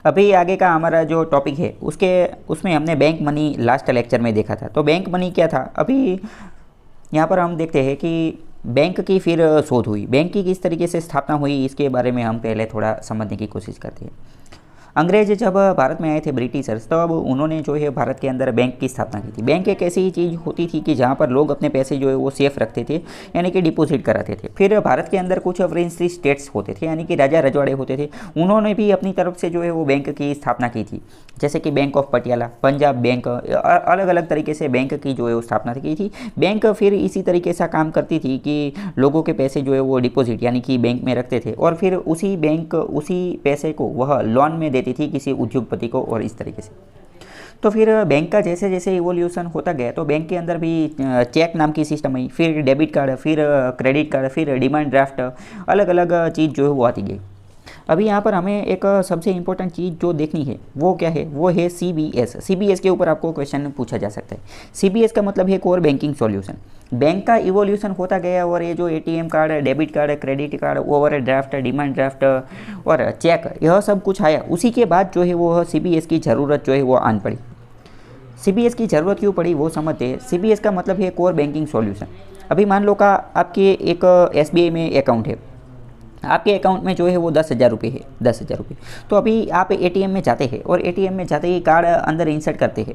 अभी आगे का हमारा जो टॉपिक है उसमें हमने बैंक मनी लास्ट लेक्चर में देखा था। तो बैंक मनी क्या था, अभी यहाँ पर हम देखते हैं कि बैंक की फिर शोध हुई, बैंक की किस तरीके से स्थापना हुई, इसके बारे में हम पहले थोड़ा समझने की कोशिश करते हैं। अंग्रेज जब भारत में आए थे ब्रिटिशर्स, तब उन्होंने जो है भारत के अंदर बैंक की स्थापना की थी। बैंक एक ऐसी चीज़ होती थी कि जहाँ पर लोग अपने पैसे जो है वो सेफ रखते थे, यानी कि डिपॉजिट कराते थे। फिर भारत के अंदर कुछ प्रिंसली स्टेट्स होते थे, यानी कि राजा रजवाड़े होते थे, उन्होंने भी अपनी तरफ से जो है वो बैंक की स्थापना की थी। जैसे कि bank of Patiala, Punjab bank, अलग अलग तरीके से बैंक की जो है वो स्थापना की थी। बैंक फिर इसी तरीके से काम करती थी कि लोगों के पैसे जो है वो डिपॉजिट यानी कि बैंक में रखते थे, और फिर उसी बैंक उसी पैसे को वह लोन में देती थी किसी उद्योगपति को, और इस तरीके से। तो फिर बैंक का जैसे जैसे इवोल्यूशन होता गया, तो बैंक के अंदर भी चेक नाम की सिस्टम आई, फिर डेबिट कार्ड, फिर क्रेडिट कार्ड, फिर डिमांड ड्राफ्ट, अलग अलग चीज़ जो है वो आती गई। अभी यहाँ पर हमें एक सबसे इम्पोर्टेंट चीज़ जो देखनी है वो क्या है, वो है CBS। CBS के ऊपर आपको क्वेश्चन पूछा जा सकता है। CBS का मतलब है कोर बैंकिंग सॉल्यूशन। बैंक का इवोल्यूशन होता गया, और ये जो ATM card, debit card, credit card, over draft, demand draft और चेक, यह सब कुछ आया, उसी के बाद जो है वो CBS की ज़रूरत जो है वो आन पड़ी। CBS की ज़रूरत क्यों पड़ी वो समझते हैं। CBS का मतलब है कोर बैंकिंग सॉल्यूशन। अभी मान लो का आपके एक SBI में अकाउंट है, आपके अकाउंट में जो है वो 10,000 रुपये है, 10,000 रुपये। तो अभी आप ATM में जाते हैं, और ATM में जाते ही कार्ड अंदर इंसर्ट करते हैं,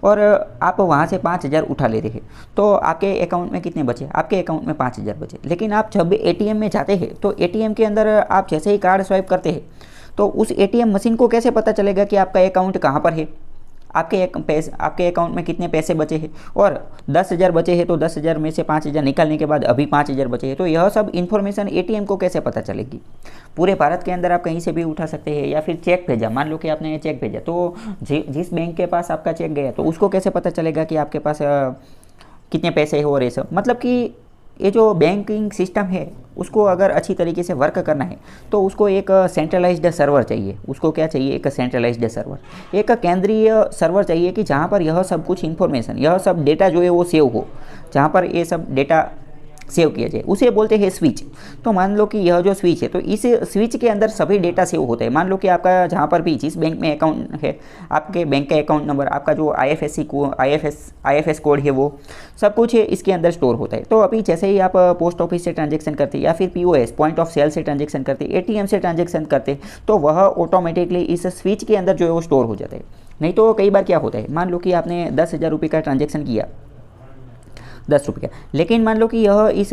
और आप वहाँ से 5,000 उठा लेते हैं। तो आपके अकाउंट में कितने बचे? आपके अकाउंट में 5,000 बचे। लेकिन आप जब ATM में जाते हैं, तो ATM के अंदर आप जैसे ही कार्ड स्वाइप करते हैं, तो उस ATM मशीन को कैसे पता चलेगा कि आपका अकाउंट कहाँ पर है, आपके अकाउंट में कितने पैसे बचे हैं। और 10,000 बचे हैं, तो 10,000 में से 5,000 निकालने के बाद अभी 5,000 बचे हैं। तो यह सब इन्फॉर्मेशन ATM को कैसे पता चलेगी? पूरे भारत के अंदर आप कहीं से भी उठा सकते हैं। या फिर चेक भेजा, मान लो कि आपने चेक भेजा, तो जिस बैंक के पास आपका चेक गया, तो उसको कैसे पता चलेगा कि आपके पास कितने पैसे हैं और ये सब। मतलब कि ये जो बैंकिंग सिस्टम है, उसको अगर अच्छी तरीके से वर्क करना है, तो उसको एक सेंट्रलाइज्ड सर्वर चाहिए। उसको क्या चाहिए? एक सेंट्रलाइज्ड सर्वर, एक केंद्रीय सर्वर चाहिए कि जहाँ पर यह सब कुछ इन्फॉर्मेशन, यह सब डेटा जो है वो सेव हो, जहाँ पर ये सब डेटा सेव किया जाए, उसे बोलते हैं स्विच। तो मान लो कि यह जो स्विच है, तो इस स्विच के अंदर सभी डेटा सेव होते हैं। मान लो कि आपका जहाँ पर भी जिस बैंक में अकाउंट है, आपके बैंक का अकाउंट नंबर, आपका जो IFS कोड है, वो सब कुछ है इसके अंदर स्टोर होता है। तो अभी जैसे ही आप पोस्ट ऑफिस से ट्रांजेक्शन करते, या फिर POS पॉइंट ऑफ सेल से ट्रांजेक्शन करते, ATM से ट्रांजेक्शन करते, तो वह ऑटोमेटिकली इस स्विच के अंदर जो है वो स्टोर हो जाता है। नहीं तो कई बार क्या होता है, मान लो कि आपने 10,000 रुपये का ट्रांजेक्शन किया, 10 रुपये का, लेकिन मान लो कि यह इस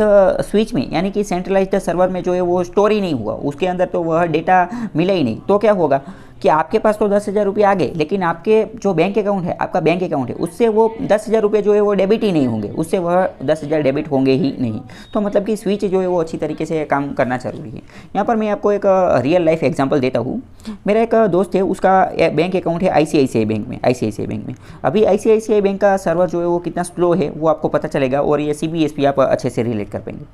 स्विच में, यानी कि सेंट्रलाइज्ड सर्वर में जो है वो स्टोर ही नहीं हुआ, उसके अंदर तो वह डेटा मिला ही नहीं। तो क्या होगा कि आपके पास तो 10,000 रुपये आ गए, लेकिन आपके जो बैंक अकाउंट है, आपका बैंक अकाउंट है, उससे वो 10,000 रुपये जो है वो डेबिट ही नहीं होंगे, उससे वह 10,000 डेबिट होंगे ही नहीं। तो मतलब कि स्विच जो है वो अच्छी तरीके से काम करना जरूरी है। यहाँ पर मैं आपको एक रियल लाइफ एग्जांपल देता हूँ। मेरा एक दोस्त है, उसका बैंक अकाउंट है ICICI बैंक में। अभी ICICI बैंक का सर्वर जो है वो कितना स्लो है वो आपको पता चलेगा, और ये CBS भी आप अच्छे से रिलेट कर पाएंगे।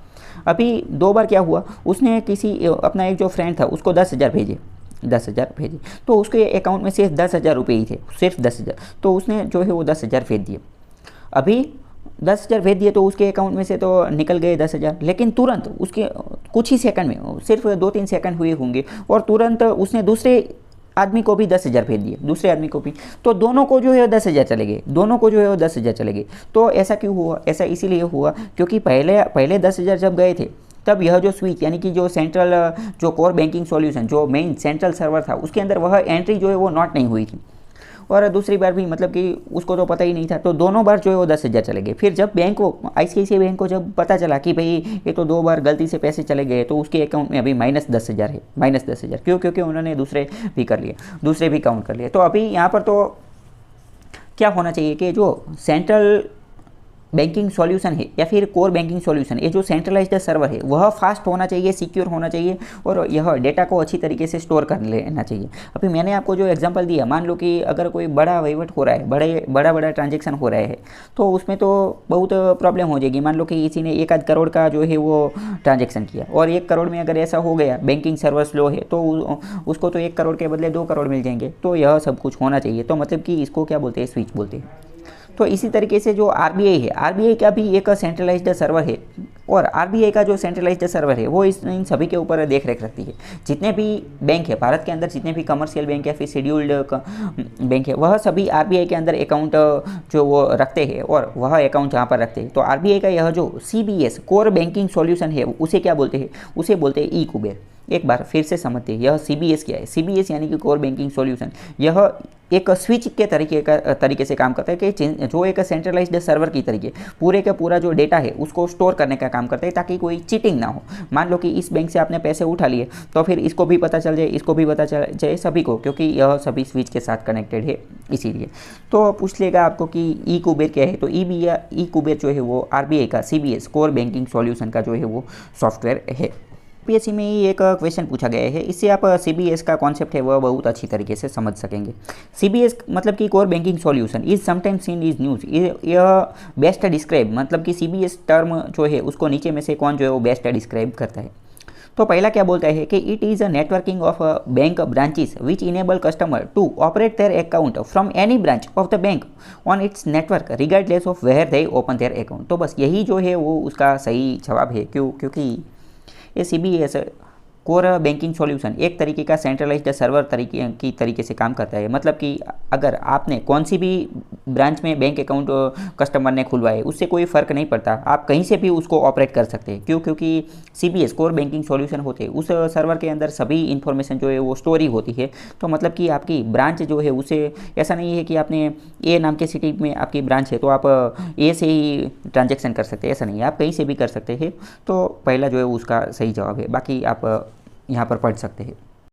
अभी 2 बार क्या हुआ, उसने किसी अपना एक जो फ्रेंड था उसको 10,000 भेजे, तो उसके अकाउंट में सिर्फ 10,000 रुपये ही थे, सिर्फ 10,000। तो उसने जो है वो 10,000 भेज दिए। अभी 10,000 भेज दिए, तो उसके अकाउंट में से तो निकल गए 10,000, लेकिन तुरंत उसके कुछ ही सेकंड में, सिर्फ 2-3 सेकंड हुए होंगे, और तुरंत उसने दूसरे आदमी को भी 10,000 भेज दिए, दूसरे आदमी को भी। तो दोनों को जो है 10,000 चले गए, तो ऐसा क्यों हुआ? ऐसा इसीलिए हुआ क्योंकि पहले 10,000 जब गए थे, तब यह जो स्विच, यानी कि जो सेंट्रल जो कोर बैंकिंग सॉल्यूशन, जो मेन सेंट्रल सर्वर था, उसके अंदर वह एंट्री जो है वो नोट नहीं हुई थी। और दूसरी बार भी मतलब कि उसको तो पता ही नहीं था, तो दोनों बार जो है वो 10,000 चले गए। फिर जब बैंक को, ICICI बैंक को जब पता चला कि भाई ये तो 2 बार गलती से पैसे चले गए, तो उसके अकाउंट में अभी -10,000 है, -10,000। क्यों? क्योंकि उन्होंने दूसरे भी काउंट कर लिए। तो अभी यहाँ पर तो क्या होना चाहिए कि जो सेंट्रल बैंकिंग सॉल्यूशन है, या फिर कोर बैंकिंग सॉल्यूशन, ये जो सेंट्रलाइज्ड सर्वर है, वह फास्ट होना चाहिए, सिक्योर होना चाहिए, और यह डेटा को अच्छी तरीके से स्टोर कर लेना चाहिए। अभी मैंने आपको जो एग्जांपल दिया, मान लो कि अगर कोई बड़ा वहीवट हो रहा है, बड़ा ट्रांजेक्शन हो रहा है, तो उसमें तो बहुत प्रॉब्लम हो जाएगी। मान लो कि किसी ने 1 आध करोड़ का जो है वो ट्रांजेक्शन किया, और 1 करोड़ में अगर ऐसा हो गया, बैंकिंग सर्वर स्लो है, तो उसको तो 1 करोड़ के बदले 2 करोड़ मिल जाएंगे। तो यह सब कुछ होना चाहिए। तो मतलब कि इसको क्या बोलते हैं? स्विच बोलते हैं। तो इसी तरीके से जो आरबीआई है, आरबीआई का भी एक सेंट्रलाइज्ड सर्वर है और आरबीआई का जो सेंट्रलाइज्ड सर्वर है वो इन सभी के ऊपर देख रेख रखती है। जितने भी बैंक है भारत के अंदर, जितने भी कमर्शियल बैंक या फिर शेड्यूल्ड बैंक है, वह सभी आरबीआई के अंदर अकाउंट जो वो रखते हैं और वह अकाउंट यहाँ पर रखते हैं। तो आरबीआई का यह जो सीबीएस कोर बैंकिंग सॉल्यूशन है उसे क्या बोलते हैं? उसे बोलते हैं ई कुबेर। एक बार फिर से समझते हैं, यह सीबीएस क्या है? सीबीएस यानी कि कोर बैंकिंग सॉल्यूशन, यह एक स्विच के तरीके से काम करता है कि जो एक सेंट्रलाइज्ड सर्वर की तरीके पूरे का पूरा जो डेटा है उसको स्टोर करने का काम करता है ताकि कोई चीटिंग ना हो। मान लो कि इस बैंक से आपने पैसे उठा लिए तो फिर इसको भी पता चल जाए, इसको भी पता चल जाए, सभी को, क्योंकि यह सभी स्विच के साथ कनेक्टेड है इसीलिए। तो पूछ लेगा आपको कि ई कुबेर क्या है, तो ई कुबेर जो है वो आरबीआई का सीबीएस कोर बैंकिंग सॉल्यूशन का जो है वो सॉफ्टवेयर है। पीएससी में ही एक क्वेश्चन पूछा गया है, इससे आप सीबीएस का कॉन्सेप्ट है वह बहुत अच्छी तरीके से समझ सकेंगे। सीबीएस मतलब कि core banking solution is sometimes scene is news, यह बेस्ट डिस्क्राइब, मतलब कि सीबीएस टर्म जो है उसको नीचे में से कौन जो है वो बेस्ट डिस्क्राइब करता है। तो पहला क्या बोलता है कि it is a networking of bank branches which enable customer to operate their account from any branch of the bank on its network regardless of where they open their account. तो बस यही जो है वो उसका सही जवाब है। क्योंकि ये सीबीएस कोर बैंकिंग सॉल्यूशन एक तरीके का सेंट्रलाइज्ड सर्वर तरीके से काम करता है। मतलब कि अगर आपने कौन सी भी ब्रांच में बैंक अकाउंट कस्टमर ने खुलवाए उससे कोई फ़र्क नहीं पड़ता, आप कहीं से भी उसको ऑपरेट कर सकते हैं। क्योंकि सीबीएस कोर बैंकिंग सॉल्यूशन होते हैं, उस सर्वर के अंदर सभी इन्फॉर्मेशन जो है वो स्टोर ही होती है। तो मतलब कि आपकी ब्रांच जो है उसे ऐसा नहीं है कि आपने ए नाम के सिटी में आपकी ब्रांच है तो आप ए से ही ट्रांजेक्शन कर सकते हैं, ऐसा नहीं है, आप कहीं से भी कर सकते हैं। तो पहला जो है उसका सही जवाब है, बाकी आप यहाँ पर पढ़ सकते हैं।